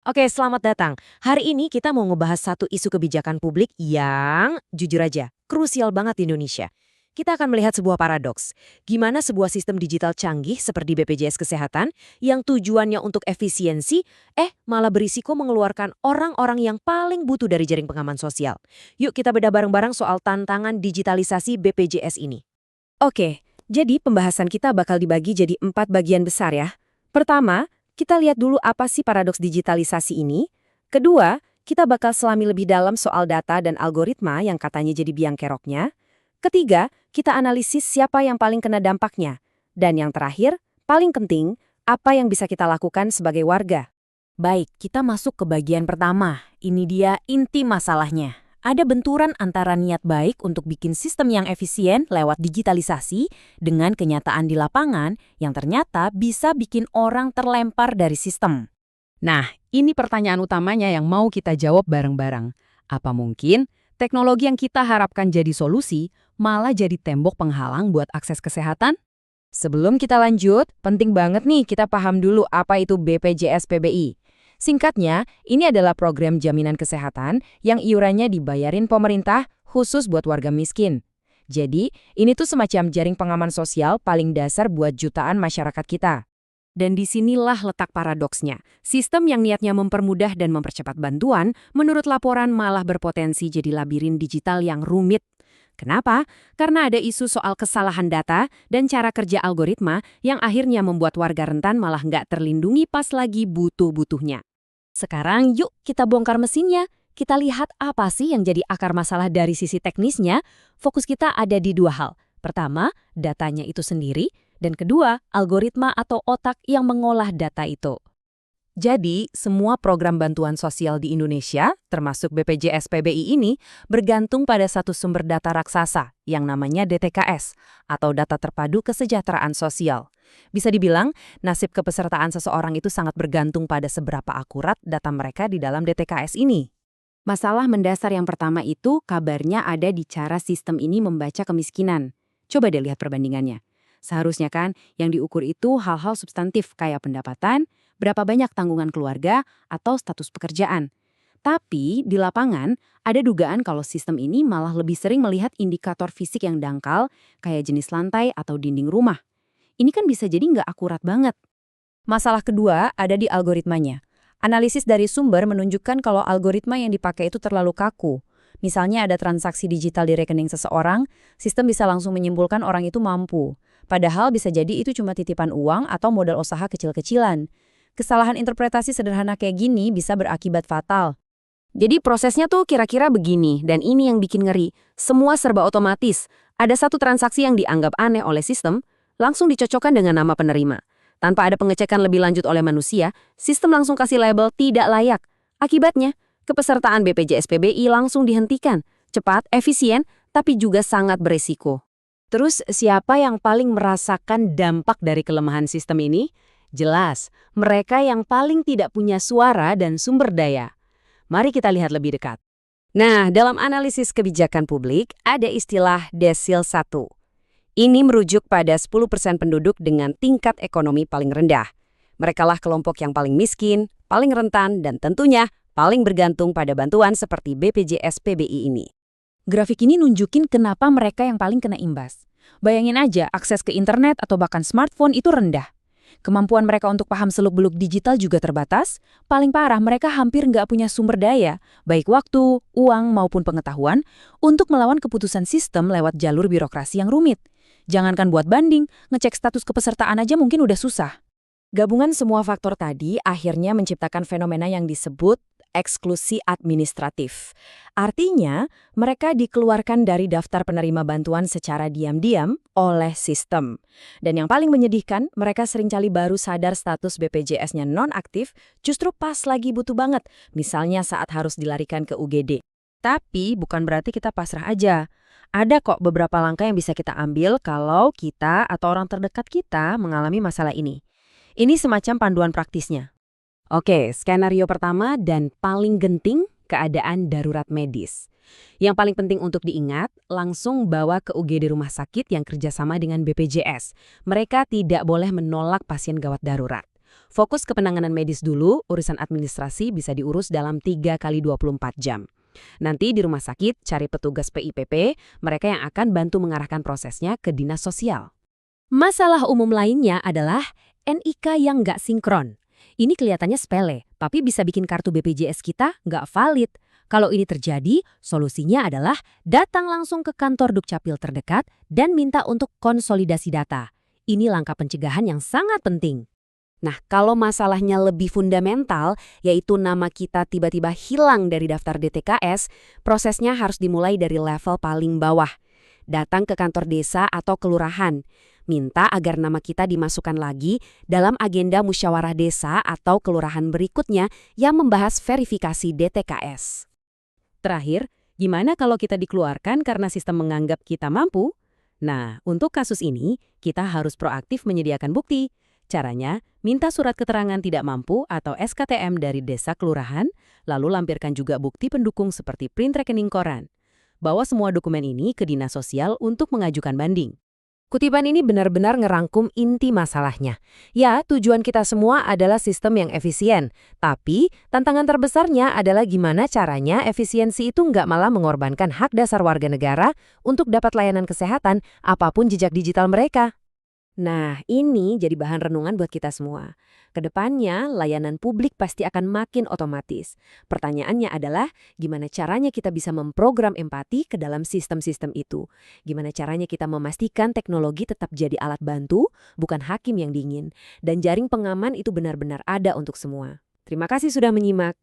Oke, selamat datang. Hari ini kita mau ngebahas satu isu kebijakan publik yang, jujur aja, krusial banget di Indonesia. Kita akan melihat sebuah paradoks. Gimana sebuah sistem digital canggih seperti BPJS Kesehatan yang tujuannya untuk efisiensi, malah berisiko mengeluarkan orang-orang yang paling butuh dari jaring pengaman sosial. Yuk kita bedah bareng-barang soal tantangan digitalisasi BPJS ini. Oke, jadi pembahasan kita bakal dibagi jadi 4 bagian besar ya. Pertama, kita lihat dulu apa sih paradoks digitalisasi ini. Kedua, kita bakal selami lebih dalam soal data dan algoritma yang katanya jadi biang keroknya. Ketiga, kita analisis siapa yang paling kena dampaknya. Dan yang terakhir, paling penting, apa yang bisa kita lakukan sebagai warga. Baik, kita masuk ke bagian pertama. Ini dia inti masalahnya. Ada benturan antara niat baik untuk bikin sistem yang efisien lewat digitalisasi dengan kenyataan di lapangan yang ternyata bisa bikin orang terlempar dari sistem. Nah, ini pertanyaan utamanya yang mau kita jawab bareng-bareng. Apa mungkin teknologi yang kita harapkan jadi solusi malah jadi tembok penghalang buat akses kesehatan? Sebelum kita lanjut, penting banget nih kita paham dulu apa itu BPJS PBI. Singkatnya, ini adalah program jaminan kesehatan yang iurannya dibayarin pemerintah khusus buat warga miskin. Jadi, ini tuh semacam jaring pengaman sosial paling dasar buat jutaan masyarakat kita. Dan disinilah letak paradoksnya. Sistem yang niatnya mempermudah dan mempercepat bantuan, menurut laporan malah berpotensi jadi labirin digital yang rumit. Kenapa? Karena ada isu soal kesalahan data dan cara kerja algoritma yang akhirnya membuat warga rentan malah nggak terlindungi pas lagi butuh-butuhnya. Sekarang yuk kita bongkar mesinnya. Kita lihat apa sih yang jadi akar masalah dari sisi teknisnya. Fokus kita ada di dua hal. Pertama, datanya itu sendiri. Dan kedua, algoritma atau otak yang mengolah data itu. Jadi, semua program bantuan sosial di Indonesia, termasuk BPJS PBI ini, bergantung pada satu sumber data raksasa yang namanya DTKS, atau Data Terpadu Kesejahteraan Sosial. Bisa dibilang, nasib kepesertaan seseorang itu sangat bergantung pada seberapa akurat data mereka di dalam DTKS ini. Masalah mendasar yang pertama itu kabarnya ada di cara sistem ini membaca kemiskinan. Coba deh lihat perbandingannya. Seharusnya kan yang diukur itu hal-hal substantif kayak pendapatan, berapa banyak tanggungan keluarga, atau status pekerjaan. Tapi di lapangan ada dugaan kalau sistem ini malah lebih sering melihat indikator fisik yang dangkal kayak jenis lantai atau dinding rumah. Ini kan bisa jadi nggak akurat banget. Masalah kedua ada di algoritmanya. Analisis dari sumber menunjukkan kalau algoritma yang dipakai itu terlalu kaku. Misalnya ada transaksi digital di rekening seseorang, sistem bisa langsung menyimpulkan orang itu mampu. Padahal bisa jadi itu cuma titipan uang atau modal usaha kecil-kecilan. Kesalahan interpretasi sederhana kayak gini bisa berakibat fatal. Jadi prosesnya tuh kira-kira begini, dan ini yang bikin ngeri. Semua serba otomatis. Ada satu transaksi yang dianggap aneh oleh sistem, langsung dicocokkan dengan nama penerima. Tanpa ada pengecekan lebih lanjut oleh manusia, sistem langsung kasih label tidak layak. Akibatnya, kepesertaan BPJS PBI langsung dihentikan. Cepat, efisien, tapi juga sangat beresiko. Terus siapa yang paling merasakan dampak dari kelemahan sistem ini? Jelas, mereka yang paling tidak punya suara dan sumber daya. Mari kita lihat lebih dekat. Nah, dalam analisis kebijakan publik, ada istilah desil 1. Ini merujuk pada 10% penduduk dengan tingkat ekonomi paling rendah. Merekalah kelompok yang paling miskin, paling rentan, dan tentunya paling bergantung pada bantuan seperti BPJS PBI ini. Grafik ini nunjukin kenapa mereka yang paling kena imbas. Bayangin aja, akses ke internet atau bahkan smartphone itu rendah. Kemampuan mereka untuk paham seluk-beluk digital juga terbatas. Paling parah, mereka hampir nggak punya sumber daya, baik waktu, uang, maupun pengetahuan, untuk melawan keputusan sistem lewat jalur birokrasi yang rumit. Jangankan buat banding, ngecek status kepesertaan aja mungkin udah susah. Gabungan semua faktor tadi akhirnya menciptakan fenomena yang disebut eksklusi administratif. Artinya, mereka dikeluarkan dari daftar penerima bantuan secara diam-diam oleh sistem. Dan yang paling menyedihkan, mereka seringkali baru sadar status BPJS-nya non-aktif justru pas lagi butuh banget, misalnya saat harus dilarikan ke UGD. Tapi bukan berarti kita pasrah aja. Ada kok beberapa langkah yang bisa kita ambil kalau kita atau orang terdekat kita mengalami masalah ini. Ini semacam panduan praktisnya. Oke, skenario pertama dan paling genting, keadaan darurat medis. Yang paling penting untuk diingat, langsung bawa ke UGD rumah sakit yang kerjasama dengan BPJS. Mereka tidak boleh menolak pasien gawat darurat. Fokus ke penanganan medis dulu, urusan administrasi bisa diurus dalam 3 kali 24 jam. Nanti di rumah sakit cari petugas PIPP, mereka yang akan bantu mengarahkan prosesnya ke dinas sosial. Masalah umum lainnya adalah NIK yang nggak sinkron. Ini kelihatannya sepele, tapi bisa bikin kartu BPJS kita nggak valid. Kalau ini terjadi, solusinya adalah datang langsung ke kantor Dukcapil terdekat dan minta untuk konsolidasi data. Ini langkah pencegahan yang sangat penting. Nah, kalau masalahnya lebih fundamental, yaitu nama kita tiba-tiba hilang dari daftar DTKS, prosesnya harus dimulai dari level paling bawah. Datang ke kantor desa atau kelurahan. Minta agar nama kita dimasukkan lagi dalam agenda musyawarah desa atau kelurahan berikutnya yang membahas verifikasi DTKS. Terakhir, gimana kalau kita dikeluarkan karena sistem menganggap kita mampu? Nah, untuk kasus ini, kita harus proaktif menyediakan bukti. Caranya, minta surat keterangan tidak mampu atau SKTM dari desa kelurahan, lalu lampirkan juga bukti pendukung seperti print rekening koran. Bawa semua dokumen ini ke dinas sosial untuk mengajukan banding. Kutipan ini benar-benar ngerangkum inti masalahnya. Ya, tujuan kita semua adalah sistem yang efisien. Tapi, tantangan terbesarnya adalah gimana caranya efisiensi itu nggak malah mengorbankan hak dasar warga negara untuk dapat layanan kesehatan apapun jejak digital mereka. Nah, ini jadi bahan renungan buat kita semua. Kedepannya, layanan publik pasti akan makin otomatis. Pertanyaannya adalah, gimana caranya kita bisa memprogram empati ke dalam sistem-sistem itu? Gimana caranya kita memastikan teknologi tetap jadi alat bantu, bukan hakim yang dingin, dan jaring pengaman itu benar-benar ada untuk semua. Terima kasih sudah menyimak.